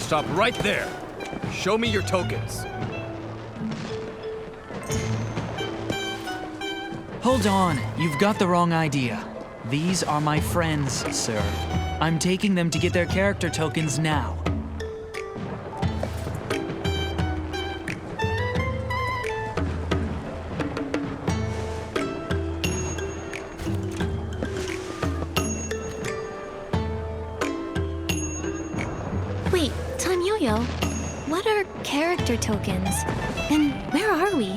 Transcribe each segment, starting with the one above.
Stop right there. Show me your tokens. Hold on, you've got the wrong idea. These are my friends, sir. I'm taking them to get their character tokens now. Wait, Tanyoyo, what are character tokens? And where are we?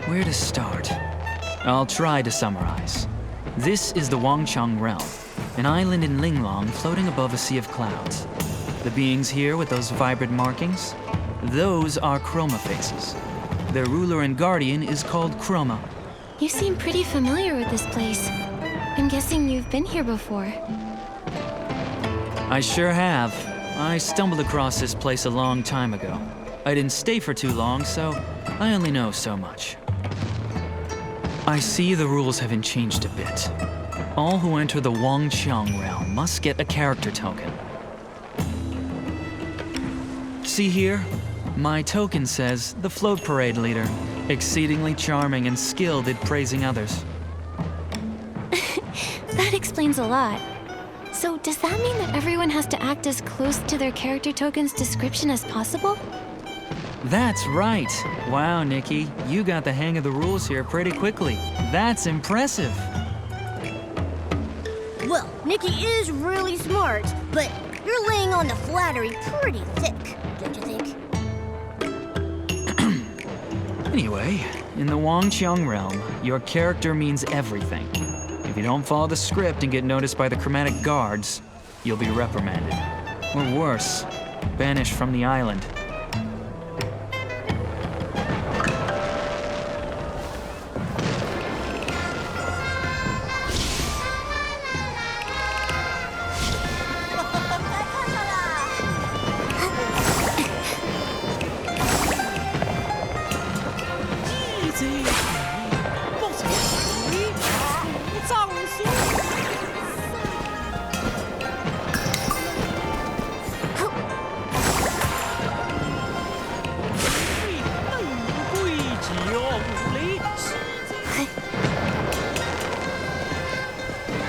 Where to start? I'll try to summarize. This is the Wangchang realm, an island in Linglong floating above a sea of clouds. The beings here with those vibrant markings, those are chroma faces. Their ruler and guardian is called Chroma. You seem pretty familiar with this place. I'm guessing you've been here before. I sure have. I stumbled across this place a long time ago. I didn't stay for too long, so I only know so much. I see the rules haven't changed a bit. All who enter the Wangchang realm must get a character token. See here? My token says the float parade leader, exceedingly charming and skilled at praising others. That explains a lot. So does that mean that everyone has to act as close to their character token's description as possible? That's right. Wow, Nikki, you got the hang of the rules here pretty quickly. That's impressive. Well, Nikki is really smart, but you're laying on the flattery pretty thick, don't you think? Anyway, in the Wangchang realm, your character means everything. If you don't follow the script and get noticed by the chromatic guards, you'll be reprimanded. Or worse, banished from the island.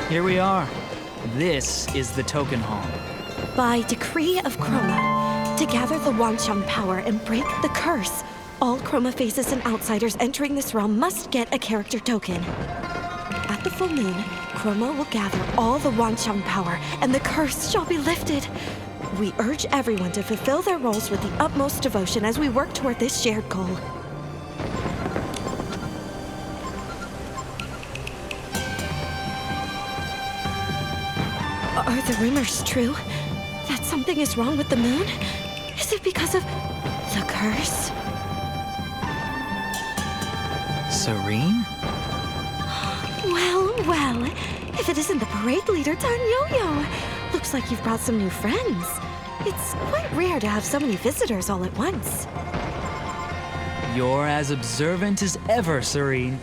Here we are. This is the token hall. By decree of Chroma, to gather the Wangchang power and break the curse, all Chroma faces and outsiders entering this realm must get a character token. At the full moon, Chroma will gather all the Wangchang power, and the curse shall be lifted. We urge everyone to fulfill their roles with the utmost devotion as we work toward this shared goal. Are the rumors true? That something is wrong with the moon? Is it because of the curse? Serene? Well, if it isn't the parade leader, Tanyoyo. Looks like you've brought some new friends. It's quite rare to have so many visitors all at once. You're as observant as ever, Serene.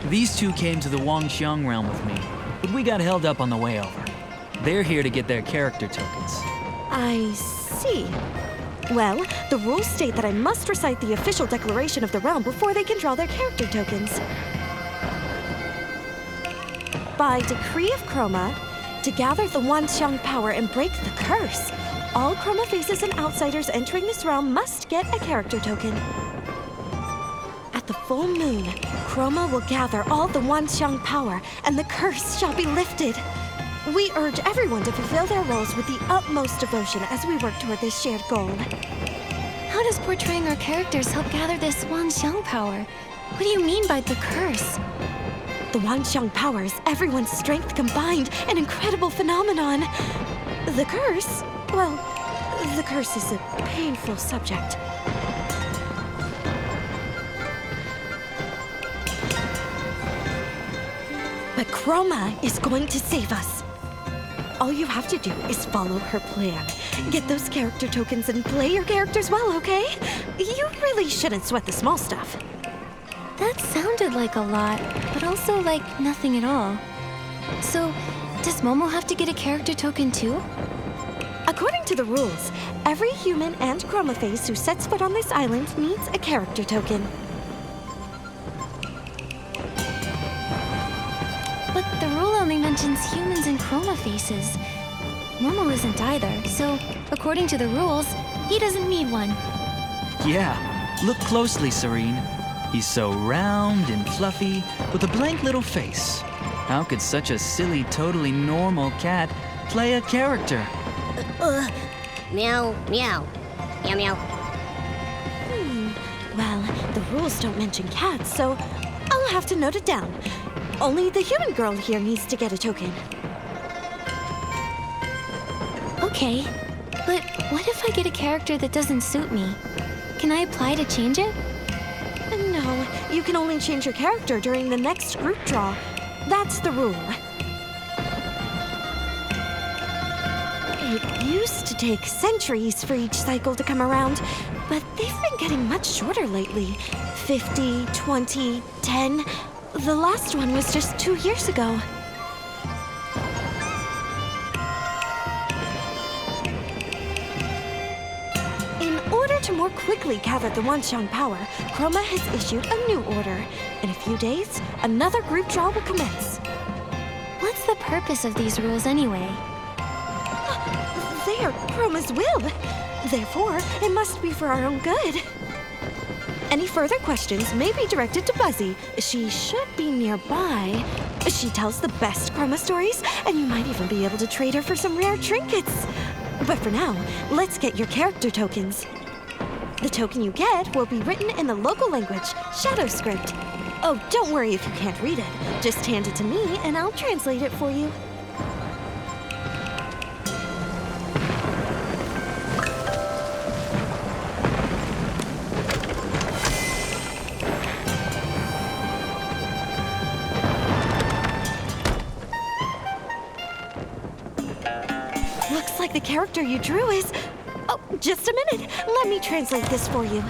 These two came to the Wangchang realm with me, but we got held up on the way over. They're here to get their character tokens. I see. Well, the rules state that I must recite the official declaration of the realm before they can draw their character tokens. By decree of Chroma, to gather the Wangchang power and break the curse, all Chroma faces and outsiders entering this realm must get a character token. At the full moon, Chroma will gather all the Wangchang power, and the curse shall be lifted. We urge everyone to fulfill their roles with the utmost devotion as we work toward this shared goal. How does portraying our characters help gather this Wangchang power? What do you mean by the curse? The Wangchang power is everyone's strength combined, an incredible phenomenon. The curse? Well, the curse is a painful subject. But Chroma is going to save us. All you have to do is follow her plan. Get those character tokens and play your characters well, okay? You really shouldn't sweat the small stuff. That sounded like a lot, but also like nothing at all. So, does Momo have to get a character token too? According to the rules, every human and chroma face who sets foot on this island needs a character token. But the rule only mentions humans and chroma faces. Momo isn't either, so according to the rules, he doesn't need one. Yeah, look closely, Serene. He's so round and fluffy, with a blank little face. How could such a silly, totally normal cat play a character? Meow, meow. Meow, meow. Well, the rules don't mention cats, so I'll have to note it down. Only the human girl here needs to get a token. Okay, but what if I get a character that doesn't suit me? Can I apply to change it? No, you can only change your character during the next group draw. That's the rule. It used to take centuries for each cycle to come around, but they've been getting much shorter lately. 50, 20, 10. The last one was just 2 years ago. In order to more quickly gather the Wanxiang power, Chroma has issued a new order. In a few days, another group draw will commence. What's the purpose of these rules anyway? They are Chroma's will. Therefore, it must be for our own good. Any further questions may be directed to Buzzy. She should be nearby. She tells the best Chroma stories, and you might even be able to trade her for some rare trinkets. But for now, let's get your character tokens. The token you get will be written in the local language, Shadow Script. Oh, don't worry if you can't read it. Just hand it to me, and I'll translate it for you. Looks like the character you drew is... Oh, just a minute. Let me translate this for you.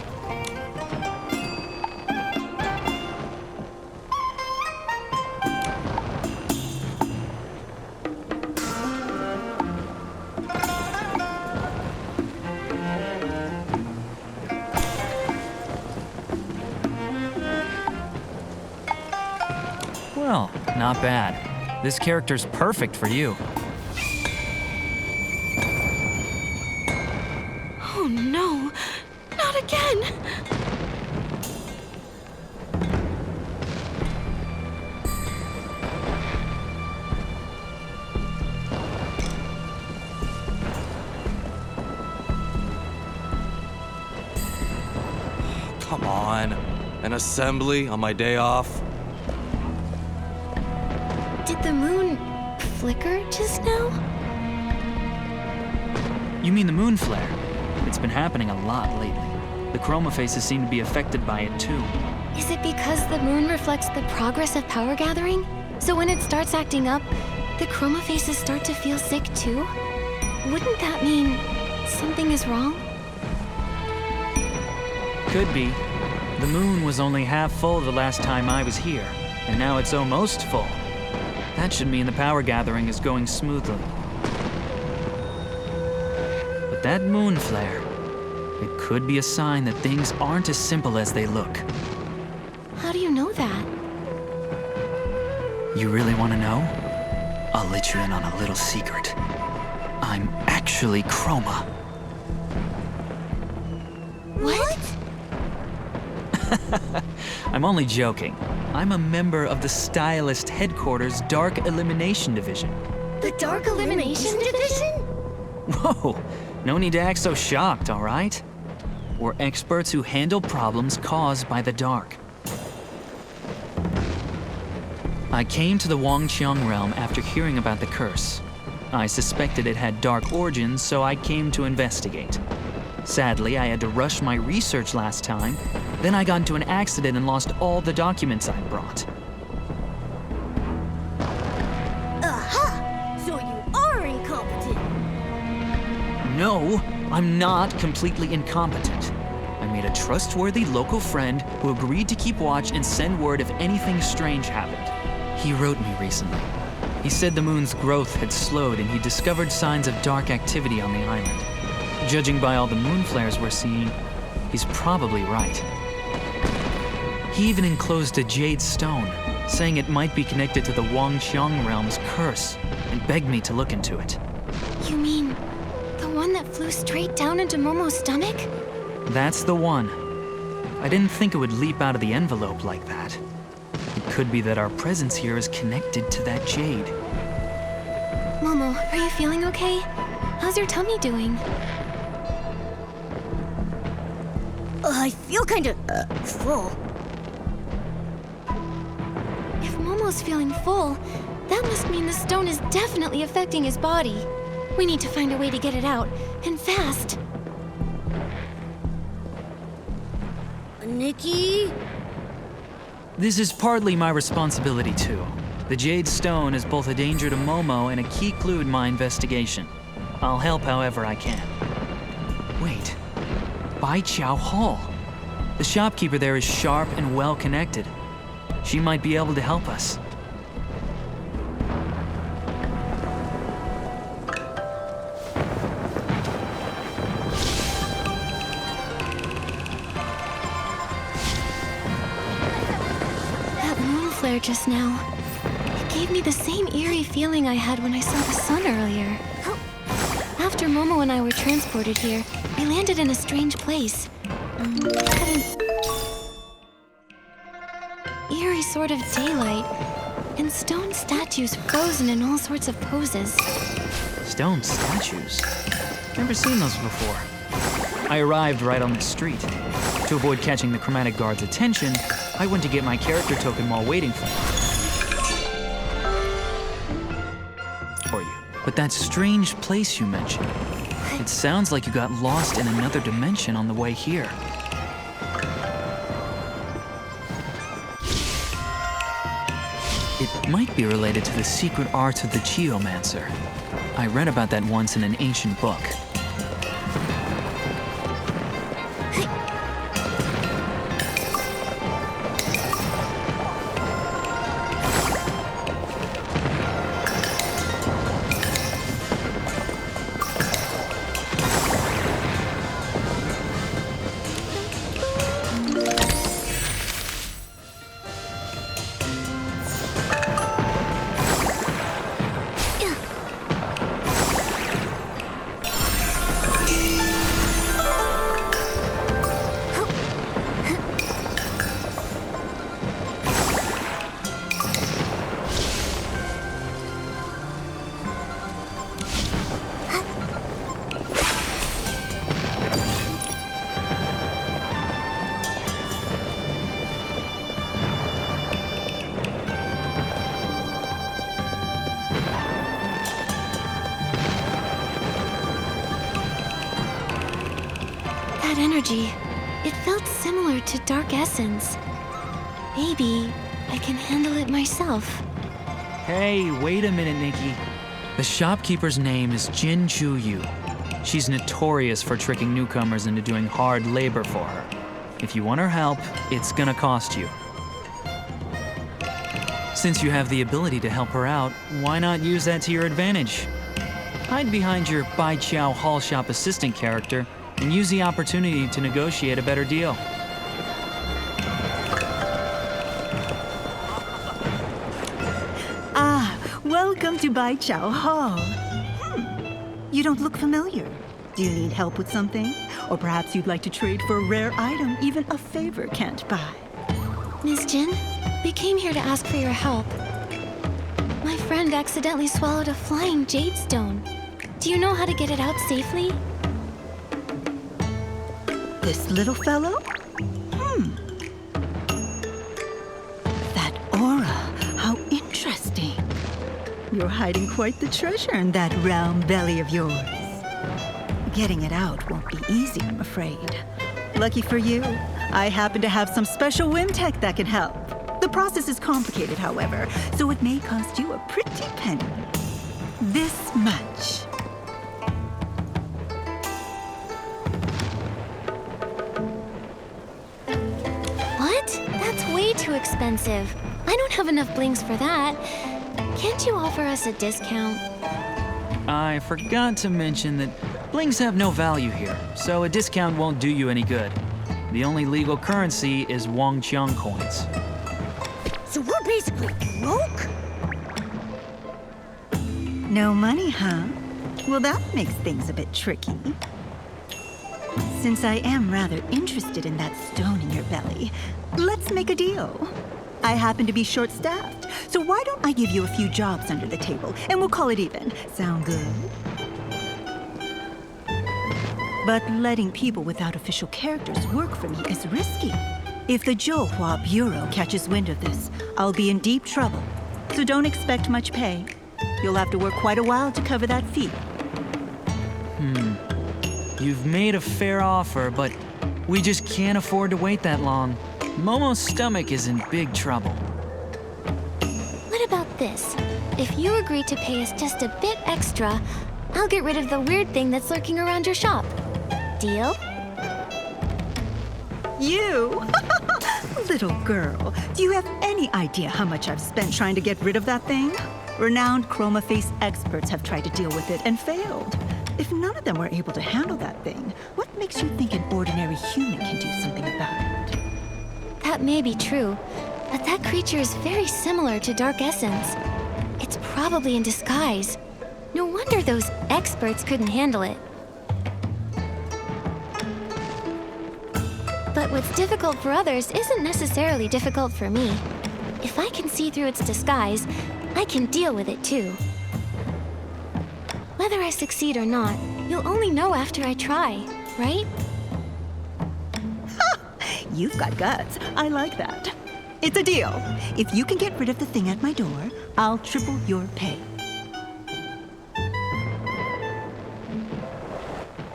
Well, not bad. This character's perfect for you. Oh no, not again! Come on. An assembly on my day off? Did the moon flicker just now? You mean the moon flare? It's been happening a lot lately. The chroma faces seem to be affected by it too. Is it because the moon reflects the progress of power gathering? So when it starts acting up, the chroma faces start to feel sick too? Wouldn't that mean something is wrong? Could be. The moon was only half full the last time I was here, and now it's almost full. That should mean the power gathering is going smoothly. But that moon flare, it could be a sign that things aren't as simple as they look. How do you know that? You really want to know? I'll let you in on a little secret. I'm actually Chroma. What? I'm only joking. I'm a member of the Stylist Headquarters Dark Elimination Division. The Dark Elimination Division? Whoa, no need to act so shocked, all right? We're experts who handle problems caused by the dark. I came to the Wanxiang realm after hearing about the curse. I suspected it had dark origins, so I came to investigate. Sadly, I had to rush my research last time. Then I got into an accident and lost all the documents I brought. Aha! So you are incompetent. No, I'm not completely incompetent. I made a trustworthy local friend who agreed to keep watch and send word if anything strange happened. He wrote me recently. He said the moon's growth had slowed and he discovered signs of dark activity on the island. Judging by all the moon flares we're seeing, he's probably right. He even enclosed a jade stone, saying it might be connected to the Wangqiang realm's curse, and begged me to look into it. You mean the one that flew straight down into Momo's stomach? That's the one. I didn't think it would leap out of the envelope like that. It could be that our presence here is connected to that jade. Momo, are you feeling okay? How's your tummy doing? I feel kinda full. If Momo's feeling full, that must mean the stone is definitely affecting his body. We need to find a way to get it out, and fast. Nikki? This is partly my responsibility too. The jade stone is both a danger to Momo and a key clue in my investigation. I'll help however I can. Wait, Bai Chao Hall. The shopkeeper there is sharp and well connected. She might be able to help us. That moon flare just now, it gave me the same eerie feeling I had when I saw the sun earlier. After Momo and I were transported here, we landed in a strange place. Had an eerie sort of daylight, and stone statues frozen in all sorts of poses. Stone statues? Never seen those before. I arrived right on the street. To avoid catching the chromatic guard's attention, I went to get my character token while waiting for you. But that strange place you mentioned, it sounds like you got lost in another dimension on the way here. It might be related to the secret arts of the geomancer. I read about that once in an ancient book. That energy, it felt similar to dark essence. Maybe I can handle it myself. Hey, wait a minute, Nikki. The shopkeeper's name is Jin Chu Yu. She's notorious for tricking newcomers into doing hard labor for her. If you want her help, it's gonna cost you. Since you have the ability to help her out, why not use that to your advantage? Hide behind your Bai Chao Hall Shop assistant character and use the opportunity to negotiate a better deal. Welcome to Bai Chao Hall. You don't look familiar. Do you need help with something? Or perhaps you'd like to trade for a rare item even a favor can't buy. Miss Jin, we came here to ask for your help. My friend accidentally swallowed a flying jade stone. Do you know how to get it out safely? This little fellow? That aura, how interesting. You're hiding quite the treasure in that round belly of yours. Getting it out won't be easy, I'm afraid. Lucky for you, I happen to have some special whim tech that can help. The process is complicated, however, so it may cost you a pretty penny. This much. What? That's way too expensive. I don't have enough blings for that. Can't you offer us a discount? I forgot to mention that blings have no value here, so a discount won't do you any good. The only legal currency is Wangqiang coins. So we're basically broke? No money, huh? Well, that makes things a bit tricky. Since I am rather interested in that stone in your belly, let's make a deal. I happen to be short-staffed, so why don't I give you a few jobs under the table, and we'll call it even. Sound good? But letting people without official characters work for me is risky. If the Zhouhua Bureau catches wind of this, I'll be in deep trouble. So don't expect much pay. You'll have to work quite a while to cover that fee. You've made a fair offer, but we just can't afford to wait that long. Momo's stomach is in big trouble. What about this? If you agree to pay us just a bit extra, I'll get rid of the weird thing that's lurking around your shop. Deal? You? Little girl, do you have any idea how much I've spent trying to get rid of that thing? Renowned chroma face experts have tried to deal with it and failed. If none of them were able to handle that thing, what makes you think an ordinary human can do something about it? That may be true, but that creature is very similar to Dark Essence. It's probably in disguise. No wonder those experts couldn't handle it. But what's difficult for others isn't necessarily difficult for me. If I can see through its disguise, I can deal with it too. Whether I succeed or not, you'll only know after I try, right? You've got guts. I like that. It's a deal. If you can get rid of the thing at my door, I'll triple your pay.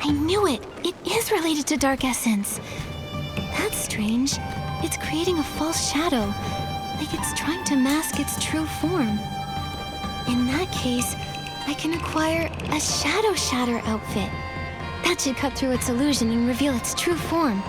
I knew it! It is related to Dark Essence. That's strange. It's creating a false shadow, like it's trying to mask its true form. In that case, I can acquire a Shadow Shatter outfit. That should cut through its illusion and reveal its true form.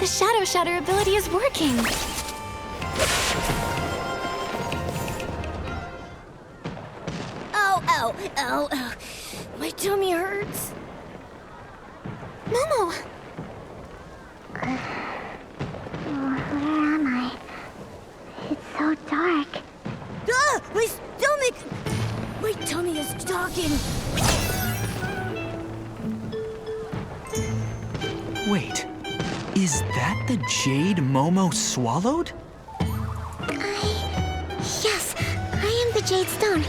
Shadow Shatter ability is working! Ow, ow, ow, ow. My tummy hurts. Momo! Where am I? It's so dark. Ah! My stomach! My tummy is talking. Wait, is that the jade Momo swallowed? Yes, I am the Jade Stone.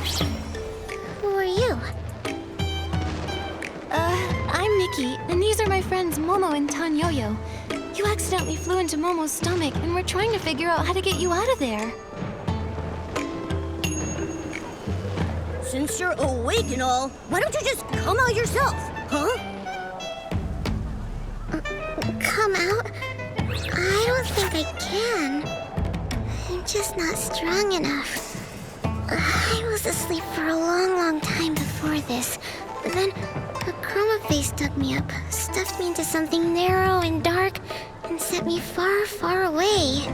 Who are you? I'm Nikki, and these are my friends Momo and Tanyoyo. You accidentally flew into Momo's stomach, and we're trying to figure out how to get you out of there. Since you're awake and all, why don't you just come out yourself, huh? Come out? I don't think I can. I'm just not strong enough. I was asleep for a long time before this. Then a chroma face dug me up, stuffed me into something narrow and dark, and set me far away.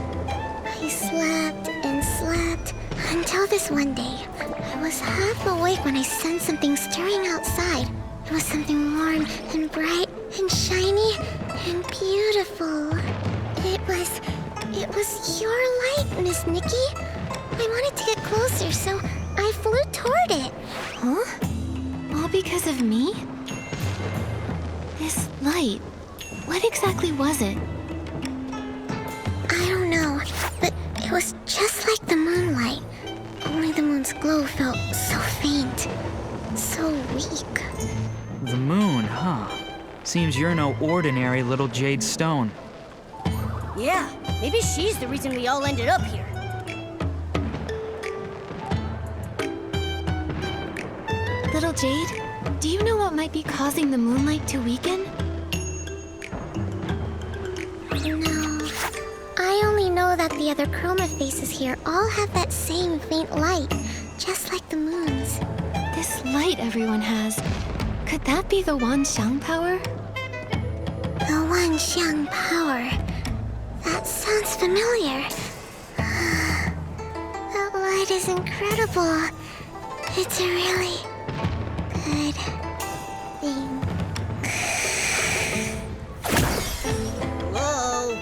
I slept and slept until this one day. I was half awake when I sensed something stirring outside. It was something warm and bright and shiny and beautiful. It was your light, Miss Nikki. I wanted to get closer, so I flew toward it. Huh? All because of me? This light, what exactly was it? I don't know, but it was just like the moonlight. Only the moon's glow felt so faint, so weak. The moon, huh? Seems you're no ordinary little jade stone. Yeah, maybe she's the reason we all ended up here. Little Jade, do you know what might be causing the moonlight to weaken? No, I only know that the other chroma faces here all have that same faint light, just like the moon's. This light everyone has, could that be the Wanxiang power? The Wanxiang power. That sounds familiar. That light is incredible. It's a really good thing. Hello?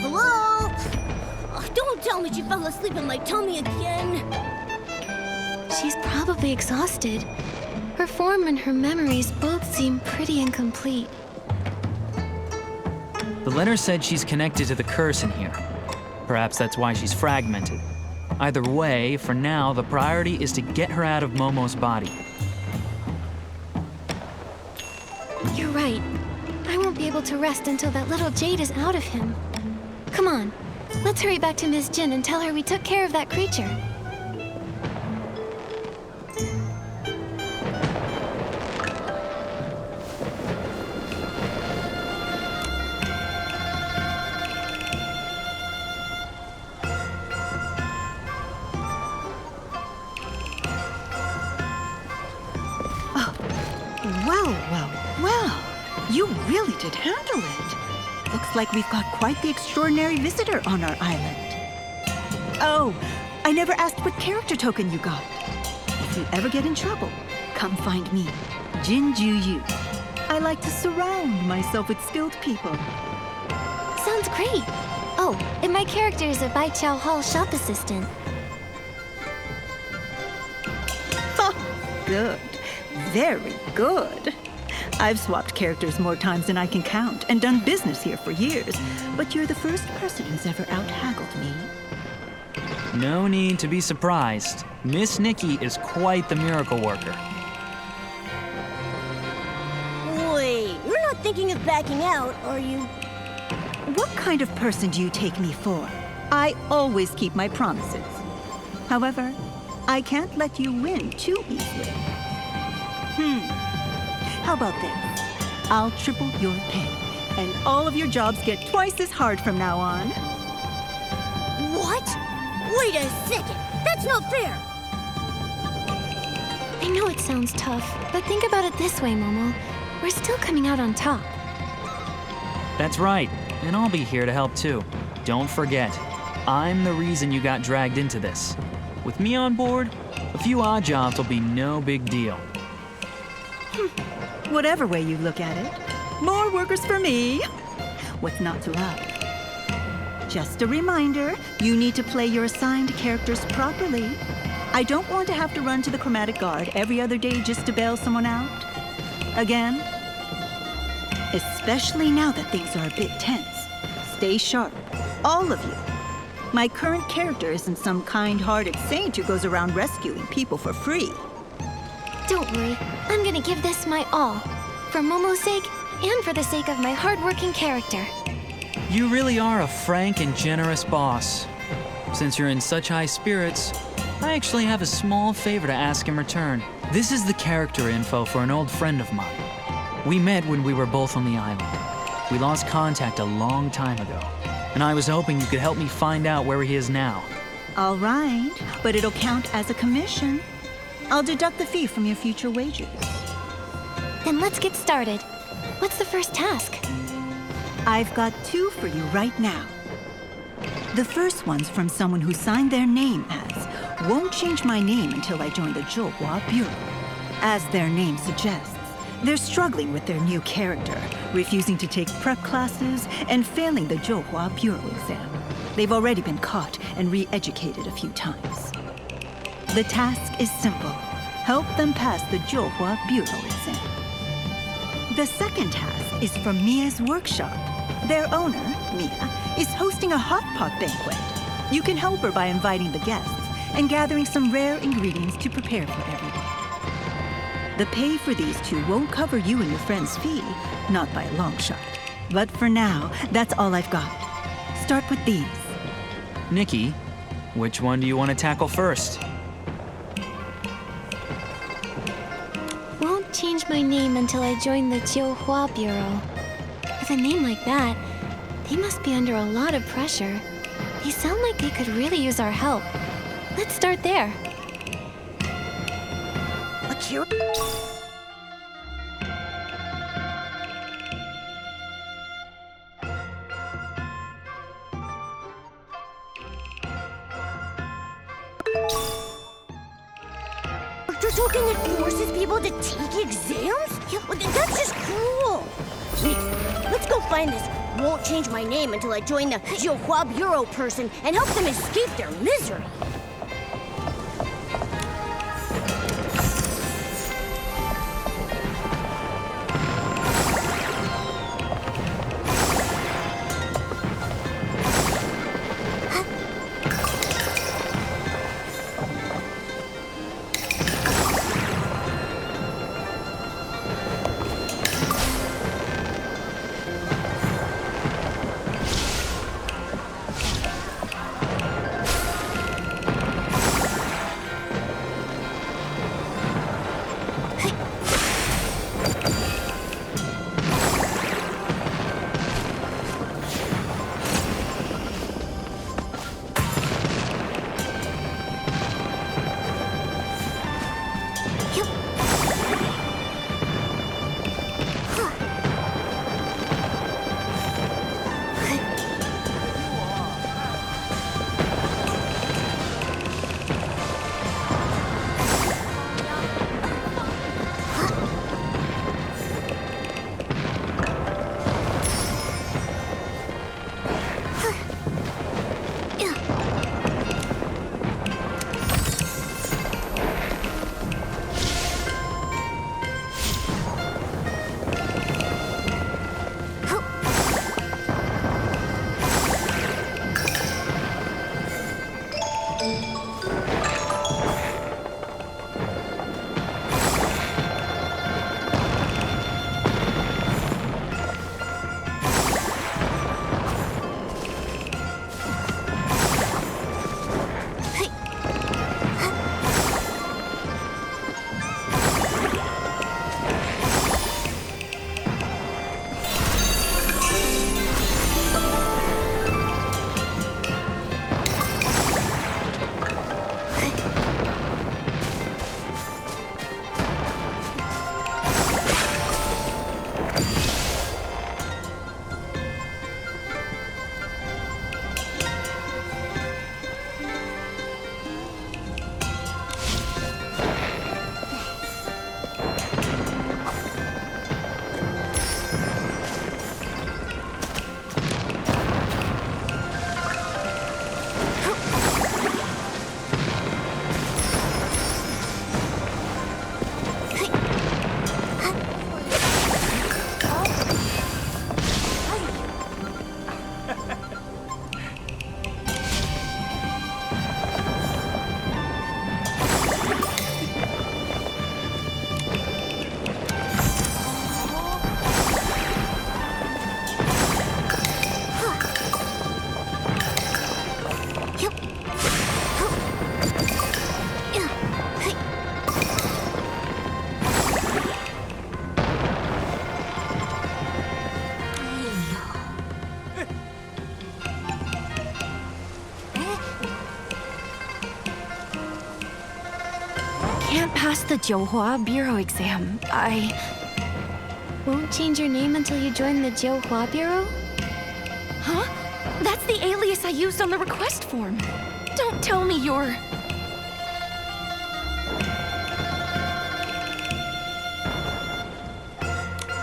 Hello? Oh, don't tell me she fell asleep in my tummy again. She's probably exhausted. Her form and her memories both seem pretty incomplete. The letter said she's connected to the curse in here. Perhaps that's why she's fragmented. Either way, for now, the priority is to get her out of Momo's body. You're right. I won't be able to rest until that little Jade is out of him. Come on, let's hurry back to Ms. Jin and tell her we took care of that creature. Well. You really did handle it. Looks like we've got quite the extraordinary visitor on our island. Oh, I never asked what character token you got. If you ever get in trouble, come find me, Jinju Yu. I like to surround myself with skilled people. Sounds great. Oh, and my character is a Bai Chao Hall shop assistant. Good. Very good. I've swapped characters more times than I can count and done business here for years, but you're the first person who's ever out-haggled me. No need to be surprised. Miss Nikki is quite the miracle worker. Wait, you're not thinking of backing out, are you? What kind of person do you take me for? I always keep my promises. However, I can't let you win too easily. How about this? I'll triple your pay, and all of your jobs get twice as hard from now on. What? Wait a second. That's not fair. I know it sounds tough, but think about it this way, Momo. We're still coming out on top. That's right. and I'll be here to help too. Don't forget, I'm the reason you got dragged into this. With me on board, a few odd jobs will be no big deal. Whatever way you look at it, more workers for me. What's not to love? Just a reminder, you need to play your assigned characters properly. I don't want to have to run to the chromatic guard every other day just to bail someone out. Again. Especially now that things are a bit tense. Stay sharp, all of you. My current character isn't some kind-hearted saint who goes around rescuing people for free. Don't worry, I'm gonna give this my all. For Momo's sake, and for the sake of my hardworking character. You really are a frank and generous boss. Since you're in such high spirits, I actually have a small favor to ask in return. This is the character info for an old friend of mine. We met when we were both on the island. We lost contact a long time ago, and I was hoping you could help me find out where he is now. All right, but it'll count as a commission. I'll deduct the fee from your future wages. Then let's get started. What's the first task? I've got 2 for you right now. The first one's from someone who signed their name as "Won't change my name until I join the Zhouhua Bureau." As their name suggests, they're struggling with their new character, refusing to take prep classes and failing the Zhouhua Bureau exam. They've already been caught and re-educated a few times. The task is simple. Help them pass the Zhouhua Bureau exam. The second task is from Mia's workshop. Their owner, Mia, is hosting a hot pot banquet. You can help her by inviting the guests and gathering some rare ingredients to prepare for everyone. The pay for these 2 won't cover you and your friend's fee, not by a long shot. But for now, that's all I've got. Start with these. Nikki, which one do you want to tackle first? Won't change my name until I join the Zhouhua Bureau. With a name like that, they must be under a lot of pressure. They sound like they could really use our help. Let's start there. You're talking that forces people to take exams? Well, that's just cruel. Wait, let's go find this "won't change my name until I join the Zhouhua Bureau" person and help them escape their misery. can't pass the Jiuhua Bureau exam. Won't change your name until you join the Jiuhua Bureau? Huh? That's the alias I used on the request form. Don't tell me you're...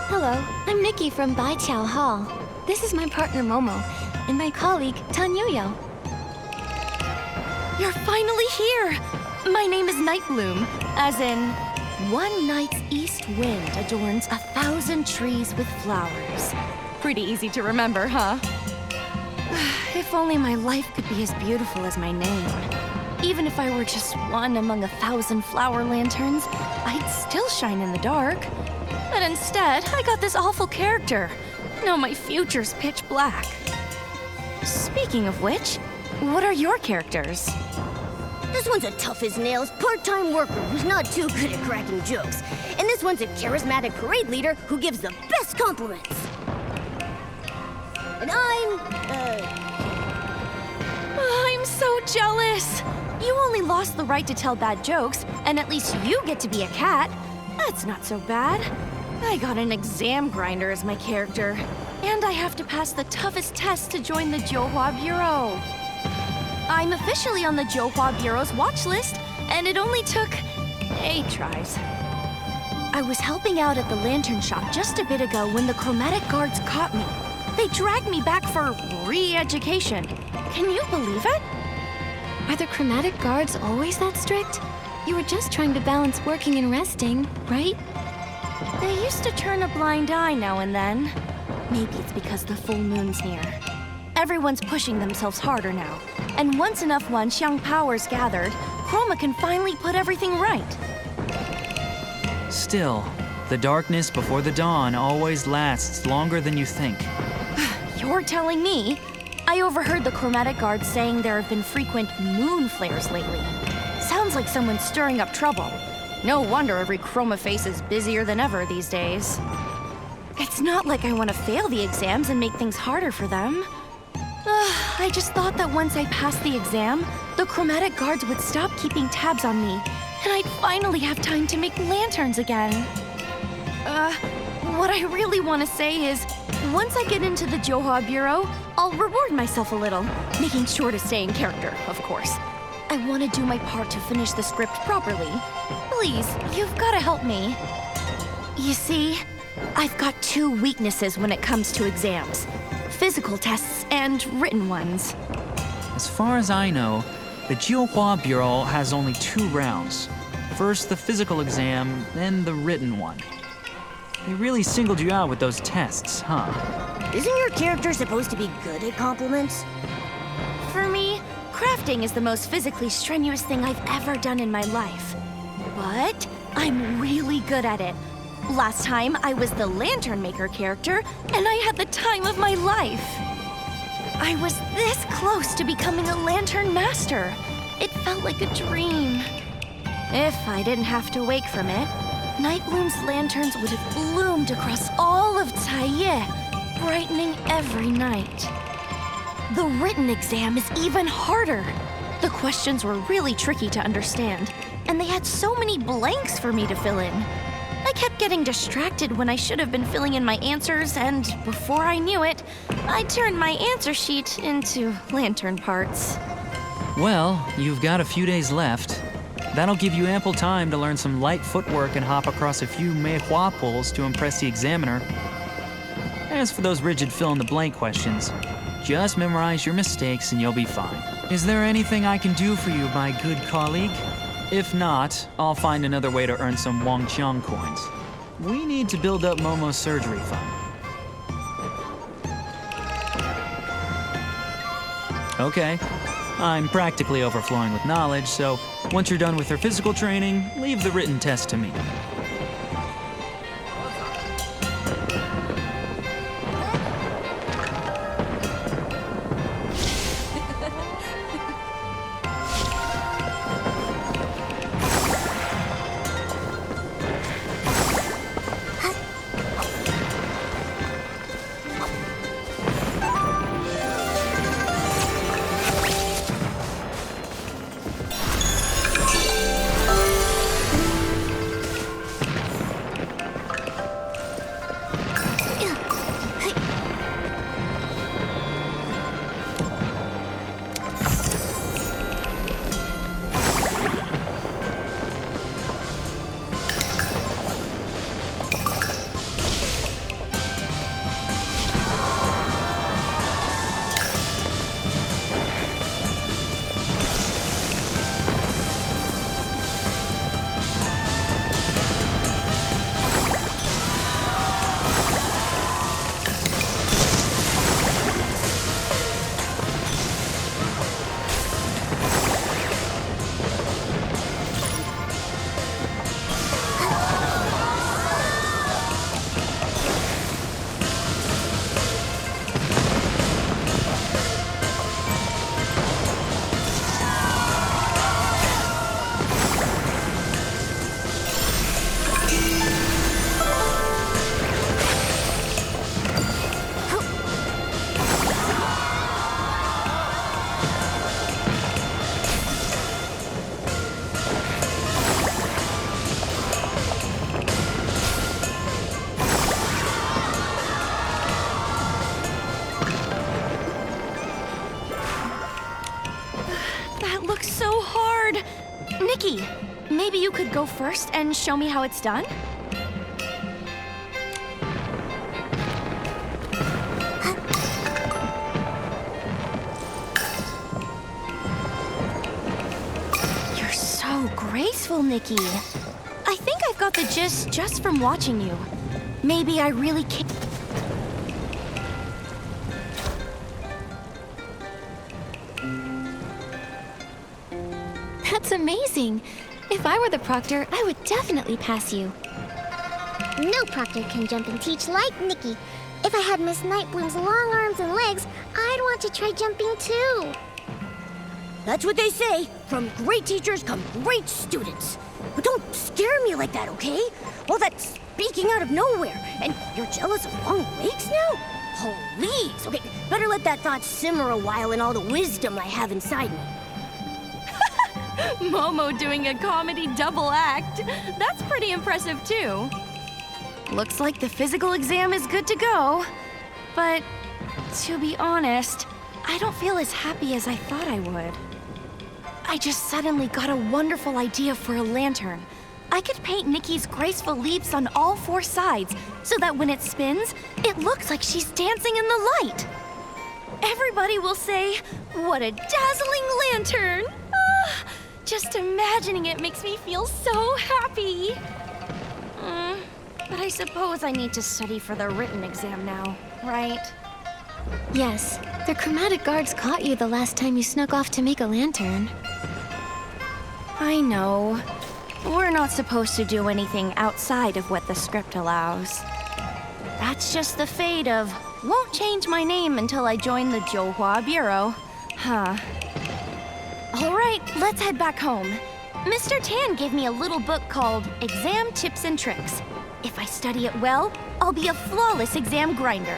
Hello, I'm Nikki from Baiqiao Hall. This is my partner Momo, and my colleague Tan Yoyo. You're finally here! My name is Nightbloom, as in, one night's east wind adorns 1,000 trees with flowers. Pretty easy to remember, huh? If only my life could be as beautiful as my name. Even if I were just one among 1,000 flower lanterns, I'd still shine in the dark. But instead, I got this awful character. Now my future's pitch black. Speaking of which, what are your characters? This one's a tough as nails part-time worker who's not too good at cracking jokes. And this one's a charismatic parade leader who gives the best compliments. And I'm so jealous! You only lost the right to tell bad jokes, and at least you get to be a cat. That's not so bad. I got an exam grinder as my character, and I have to pass the toughest test to join the Jiuhua Bureau. I'm officially on the Jiuhua Bureau's watch list, and it only took 8 tries. I was helping out at the lantern shop just a bit ago when the chromatic guards caught me. They dragged me back for re-education. Can you believe it? Are the chromatic guards always that strict? You were just trying to balance working and resting, right? They used to turn a blind eye now and then. Maybe it's because the full moon's near. Everyone's pushing themselves harder now. And once enough Wanxiang powers gathered, Chroma can finally put everything right. Still, the darkness before the dawn always lasts longer than you think. You're telling me? I overheard the chromatic guards saying there have been frequent moon flares lately. Sounds like someone's stirring up trouble. No wonder every chroma face is busier than ever these days. It's not like I want to fail the exams and make things harder for them. I just thought that once I passed the exam, the chromatic guards would stop keeping tabs on me, and I'd finally have time to make lanterns again. What I really want to say is, once I get into the Jiuhua Bureau, I'll reward myself a little, making sure to stay in character, of course. I want to do my part to finish the script properly. Please, you've got to help me. You see, I've got 2 weaknesses when it comes to exams. Physical tests and written ones. As far as I know, the Jiuhua Bureau has only 2 rounds. First the physical exam, then the written one. They really singled you out with those tests, huh? isn't your character supposed to be good at compliments? For me, crafting is the most physically strenuous thing I've ever done in my life. But I'm really good at it. Last time, I was the lantern maker character, and I had the time of my life. I was this close to becoming a lantern master. It felt like a dream. If I didn't have to wake from it, Nightbloom's lanterns would have bloomed across all of Taiye, brightening every night. The written exam is even harder. The questions were really tricky to understand, and they had so many blanks for me to fill in. I kept getting distracted when I should have been filling in my answers, and before I knew it, I turned my answer sheet into lantern parts. Well, you've got a few days left. That'll give you ample time to learn some light footwork and hop across a few meihua poles to impress the examiner. As for those rigid fill-in-the-blank questions, just memorize your mistakes and you'll be fine. Is there anything I can do for you, my good colleague? If not, I'll find another way to earn some Wangqiang coins. We need to build up Momo's surgery fund. Okay, I'm practically overflowing with knowledge, so once you're done with her physical training, leave the written test to me. looks so hard. Nikki, maybe you could go first and show me how it's done? You're so graceful, Nikki. I think I've got the gist just from watching you. Maybe I really can't. That's amazing. If I were the proctor, I would definitely pass you. No proctor can jump and teach like Nikki. If I had Miss Nightbloom's long arms and legs, I'd want to try jumping too. That's what they say. From great teachers come great students. But don't scare me like that, okay? All that speaking out of nowhere. And you're jealous of long legs now? Please. Okay, better let that thought simmer a while in all the wisdom I have inside me. Momo doing a comedy double act. That's pretty impressive, too. Looks like the physical exam is good to go. But to be honest, I don't feel as happy as I thought I would. I just suddenly got a wonderful idea for a lantern. I could paint Nikki's graceful leaps on all four sides so that when it spins, it looks like she's dancing in the light. Everybody will say, "What a dazzling lantern!" Just imagining it makes me feel so happy. But I suppose I need to study for the written exam now, right? Yes, the chromatic guards caught you the last time you snuck off to make a lantern. I know. We're not supposed to do anything outside of what the script allows. That's just the fate of, won't change my name until I join the Zhouhua Bureau. Huh. All right, let's head back home. Mr. Tan gave me a little book called Exam Tips and Tricks. If I study it well, I'll be a flawless exam grinder.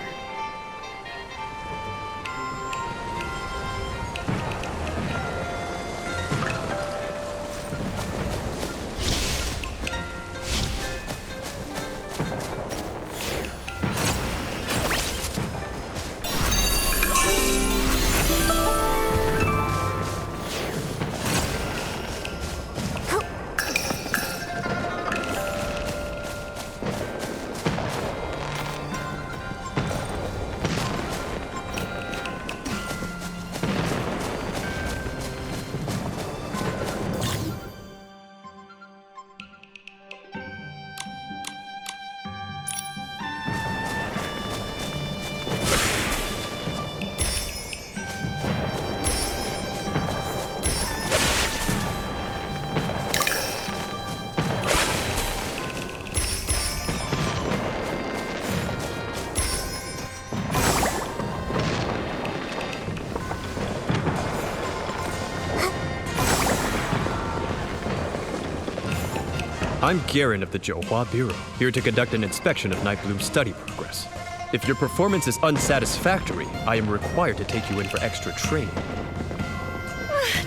I'm Garen of the Zhouhua Bureau, here to conduct an inspection of Nightbloom's study progress. If your performance is unsatisfactory, I am required to take you in for extra training.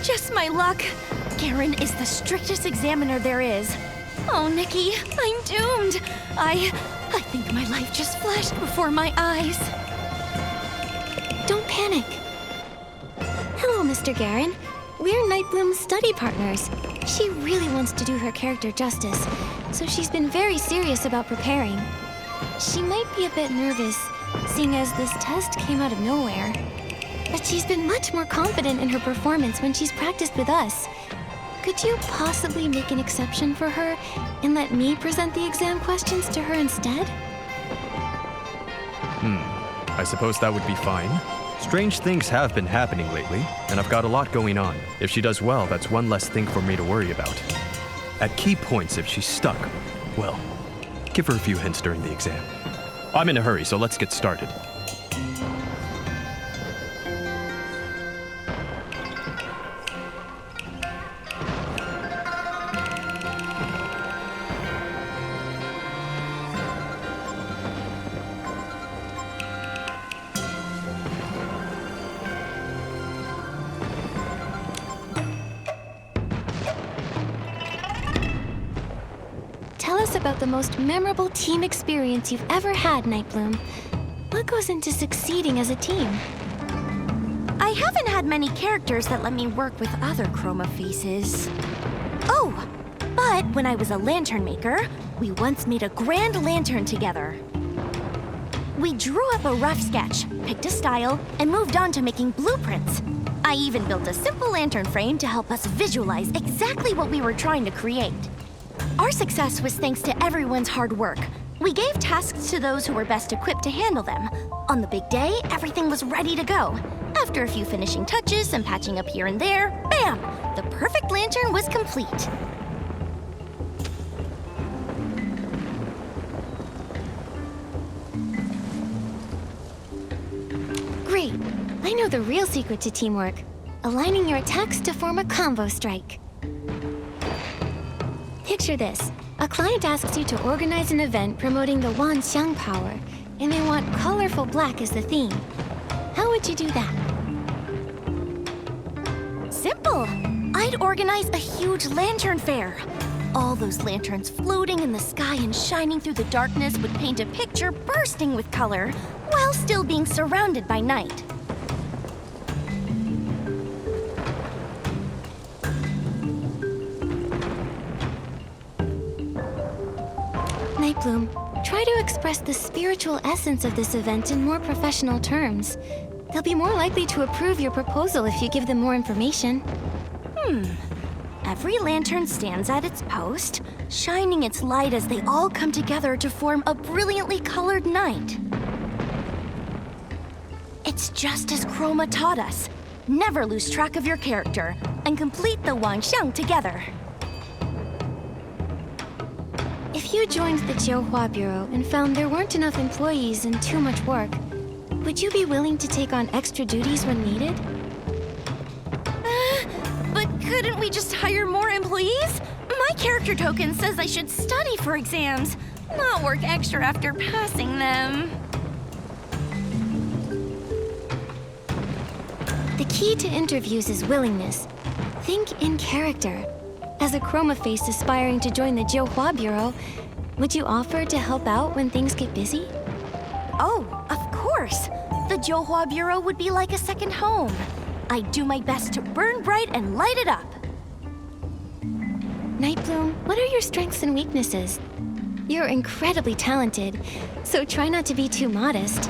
Just my luck. Garen is the strictest examiner there is. Oh, Nikki, I'm doomed. I think my life just flashed before my eyes. Don't panic. Hello, Mr. Garen. We're Nightbloom's study partners. She really wants to do her character justice, so she's been very serious about preparing. She might be a bit nervous, seeing as this test came out of nowhere. But she's been much more confident in her performance when she's practiced with us. Could you possibly make an exception for her and let me present the exam questions to her instead? I suppose that would be fine. Strange things have been happening lately, and I've got a lot going on. If she does well, that's one less thing for me to worry about. At key points, if she's stuck, well, give her a few hints during the exam. I'm in a hurry, so let's get started. Tell us about the most memorable team experience you've ever had, Nightbloom. What goes into succeeding as a team? I haven't had many characters that let me work with other chroma faces. Oh, but when I was a lantern maker, we once made a grand lantern together. We drew up a rough sketch, picked a style, and moved on to making blueprints. I even built a simple lantern frame to help us visualize exactly what we were trying to create. Our success was thanks to everyone's hard work. We gave tasks to those who were best equipped to handle them. On the big day, everything was ready to go. After a few finishing touches and patching up here and there, bam! The perfect lantern was complete. Great. I know the real secret to teamwork. Aligning your attacks to form a combo strike. Picture this. A client asks you to organize an event promoting the Wanxiang power, and they want colorful black as the theme. How would you do that? Simple. I'd organize a huge lantern fair. All those lanterns floating in the sky and shining through the darkness would paint a picture bursting with color, while still being surrounded by night. Nightbloom, try to express the spiritual essence of this event in more professional terms. They'll be more likely to approve your proposal if you give them more information. Every lantern stands at its post, shining its light as they all come together to form a brilliantly colored night. It's just as Chroma taught us. Never lose track of your character, and complete the Wanxiang together. If you joined the Jiuhua Bureau and found there weren't enough employees and too much work, would you be willing to take on extra duties when needed? But couldn't we just hire more employees? My character token says I should study for exams, not work extra after passing them. The key to interviews is willingness. Think in character. As a chroma face aspiring to join the Jiuhua Bureau, would you offer to help out when things get busy? Oh, of course. The Jiuhua Bureau would be like a second home. I'd do my best to burn bright and light it up. Nightbloom, what are your strengths and weaknesses? You're incredibly talented, so try not to be too modest.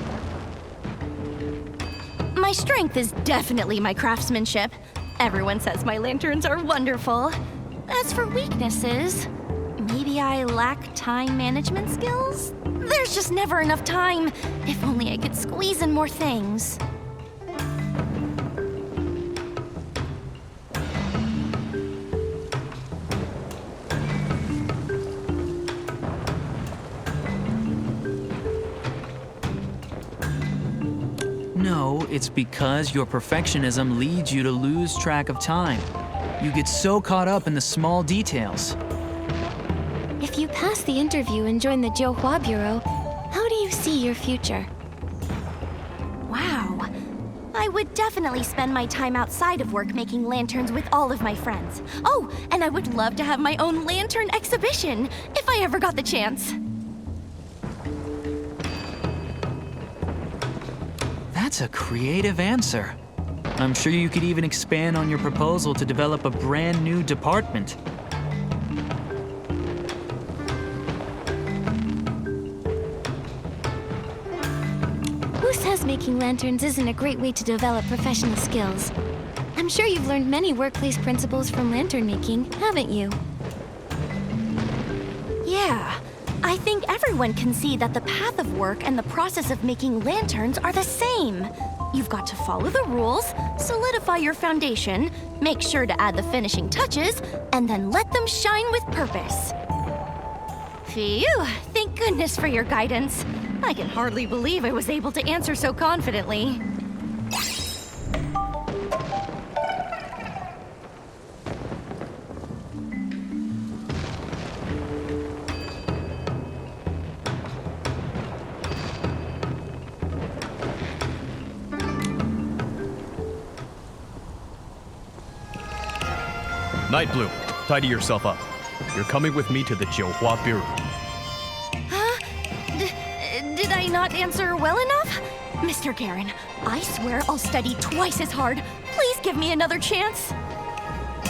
My strength is definitely my craftsmanship. Everyone says my lanterns are wonderful. As for weaknesses, maybe I lack time management skills? There's just never enough time. If only I could squeeze in more things. No, it's because your perfectionism leads you to lose track of time. You get so caught up in the small details. If you pass the interview and join the Jiuhua Bureau, how do you see your future? Wow. I would definitely spend my time outside of work making lanterns with all of my friends. Oh, and I would love to have my own lantern exhibition, if I ever got the chance. That's a creative answer. I'm sure you could even expand on your proposal to develop a brand new department. Who says making lanterns isn't a great way to develop professional skills? I'm sure you've learned many workplace principles from lantern making, haven't you? Yeah. I think everyone can see that the path of work and the process of making lanterns are the same. You've got to follow the rules, solidify your foundation, make sure to add the finishing touches, and then let them shine with purpose. Phew, thank goodness for your guidance. I can hardly believe I was able to answer so confidently. Nightbloom, tidy yourself up. You're coming with me to the Jiuhua Bureau. Huh? Did I not answer well enough? Mr. Garen, I swear I'll study twice as hard. Please give me another chance.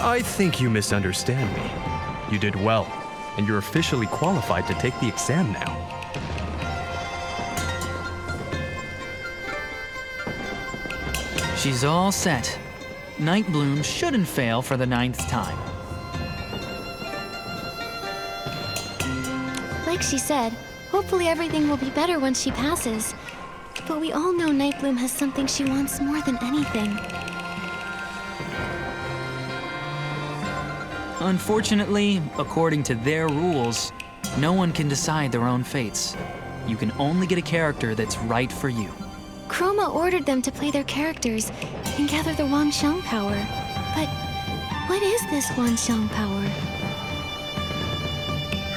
I think you misunderstand me. You did well, and you're officially qualified to take the exam now. She's all set. Nightbloom shouldn't fail for the 9th time. Like she said, hopefully everything will be better once she passes. But we all know Nightbloom has something she wants more than anything. Unfortunately, according to their rules, no one can decide their own fates. You can only get a character that's right for you. Chroma ordered them to play their characters and gather the Wanxiang power. But what is this Wanxiang power?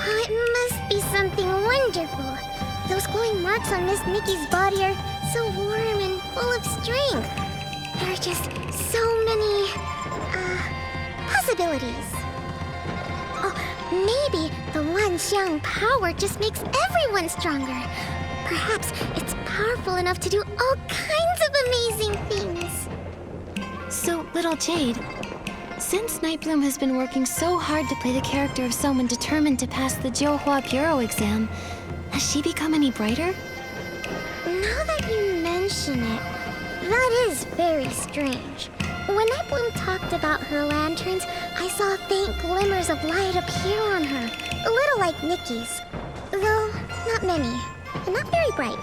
Oh, it must be something wonderful. Those glowing marks on Miss Nikki's body are so warm and full of strength. There are just so many, possibilities. Oh, maybe the Wanxiang power just makes everyone stronger. Perhaps it's powerful enough to do all kinds of amazing things. So, little Jade, since Nightbloom has been working so hard to play the character of someone determined to pass the Jiuhua Bureau exam, has she become any brighter? Now that you mention it, that is very strange. When Nightbloom talked about her lanterns, I saw faint glimmers of light appear on her, a little like Nikki's, though not many, and not very bright.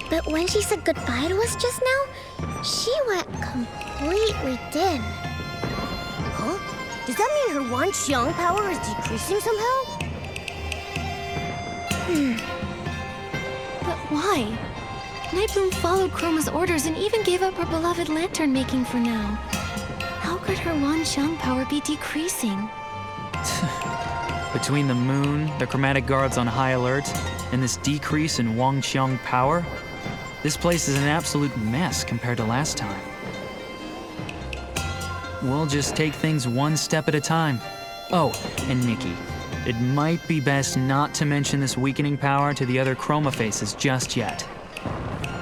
But when she said goodbye to us just now, she went completely dim. Huh? Does that mean her Wanxiang power is decreasing somehow? But why? Nightbloom followed Chroma's orders and even gave up her beloved lantern making for now. How could her Wanxiang power be decreasing? Between the moon, the chromatic guards on high alert, and this decrease in Wanxiang power, this place is an absolute mess compared to last time. We'll just take things one step at a time. Oh, and Nikki, it might be best not to mention this weakening power to the other Chroma faces just yet.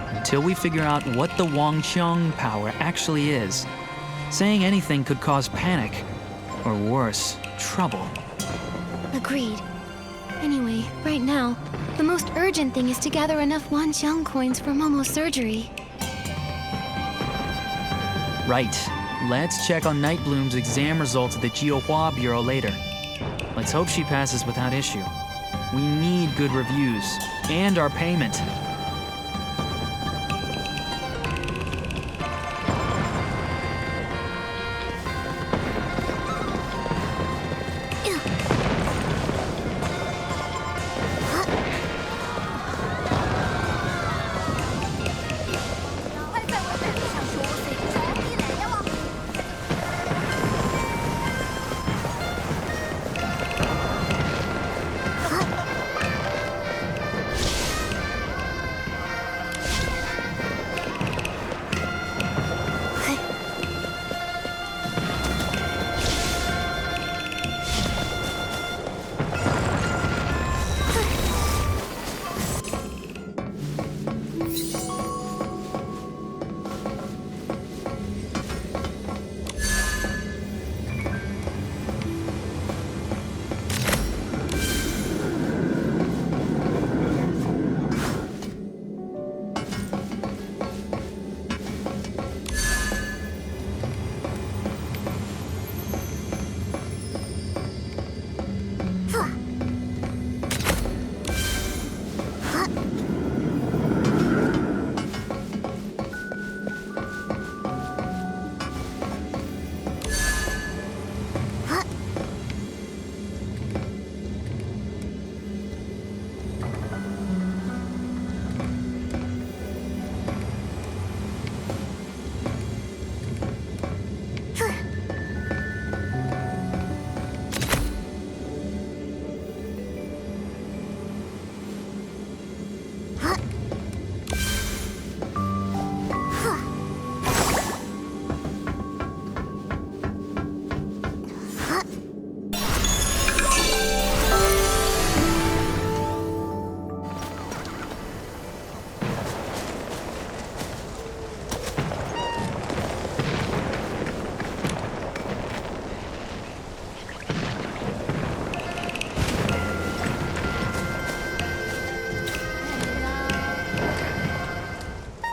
Until we figure out what the Wanxiang power actually is, saying anything could cause panic, or worse, trouble. Agreed. Anyway, right now, the most urgent thing is to gather enough Wanxiang coins for Momo's surgery. Right. Let's check on Nightbloom's exam results at the Jiuhua Bureau later. Let's hope she passes without issue. We need good reviews, and our payment.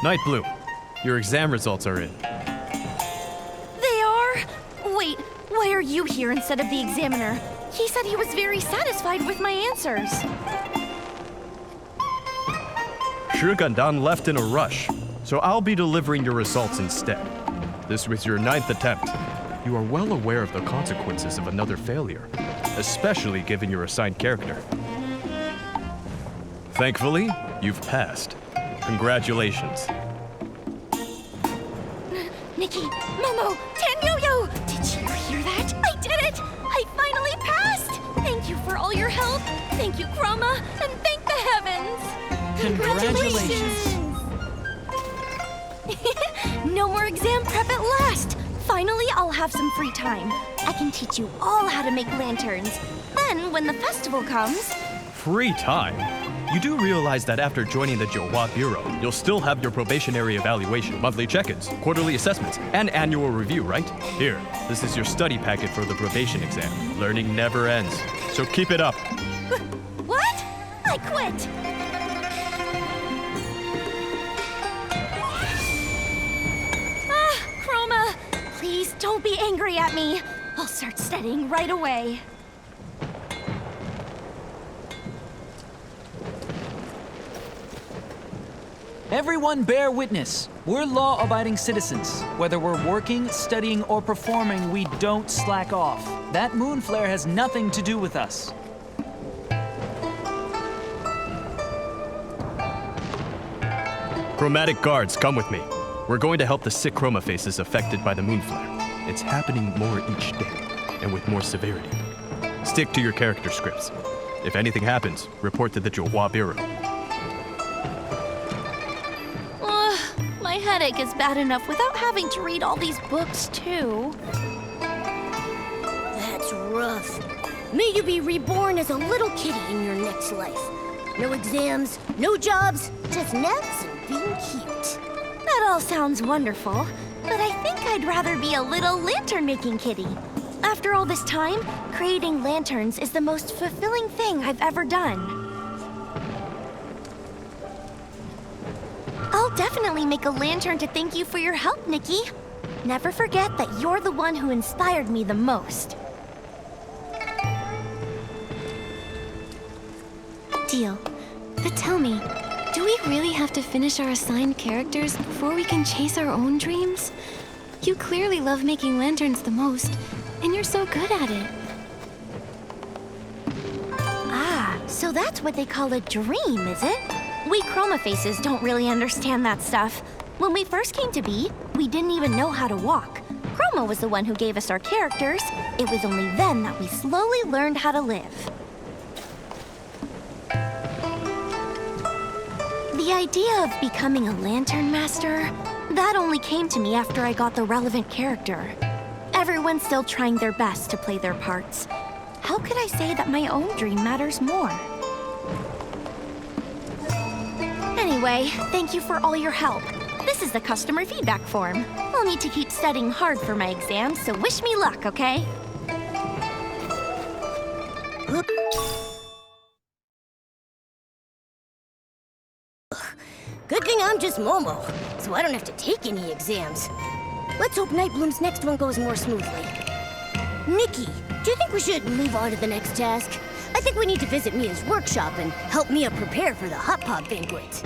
Night Bloom, your exam results are in. They are? Wait, why are you here instead of the examiner? He said he was very satisfied with my answers. Shugandan left in a rush, so I'll be delivering your results instead. This was your 9th attempt. You are well aware of the consequences of another failure, especially given your assigned character. Thankfully, you've passed. Congratulations. Nikki, Momo, Tan-Yo-Yo! Did you hear that? I did it! I finally passed! Thank you for all your help. Thank you, Chroma, and thank the heavens! Congratulations. No more exam prep at last! Finally, I'll have some free time. I can teach you all how to make lanterns. Then, when the festival comes... Free time? You do realize that after joining the Johua Bureau, you'll still have your probationary evaluation, monthly check-ins, quarterly assessments, and annual review, right? Here, this is your study packet for the probation exam. Learning never ends, so keep it up. What? I quit! Chroma, please don't be angry at me. I'll start studying right away. Everyone bear witness. We're law-abiding citizens. Whether we're working, studying, or performing, we don't slack off. That moon flare has nothing to do with us. Chromatic guards, come with me. We're going to help the sick chroma faces affected by the moon flare. It's happening more each day, and with more severity. Stick to your character scripts. If anything happens, report to the Johua Bureau. My headache is bad enough without having to read all these books, too. That's rough. May you be reborn as a little kitty in your next life. No exams, no jobs, just naps and being cute. That all sounds wonderful, but I think I'd rather be a little lantern-making kitty. After all this time, creating lanterns is the most fulfilling thing I've ever done. I'll definitely make a lantern to thank you for your help, Nikki. Never forget that you're the one who inspired me the most. Deal. But tell me, do we really have to finish our assigned characters before we can chase our own dreams? You clearly love making lanterns the most, and you're so good at it. Ah, so that's what they call a dream, is it? We chroma faces don't really understand that stuff. When we first came to be, we didn't even know how to walk. Chroma was the one who gave us our characters. It was only then that we slowly learned how to live. The idea of becoming a lantern master, that only came to me after I got the relevant character. Everyone's still trying their best to play their parts. How could I say that my own dream matters more? Anyway, thank you for all your help. This is the customer feedback form. I'll need to keep studying hard for my exams, so wish me luck, okay? Good thing I'm just Momo, so I don't have to take any exams. Let's hope Night Bloom's next one goes more smoothly. Nikki, do you think we should move on to the next task? I think we need to visit Mia's workshop and help Mia prepare for the Hot Pop banquet.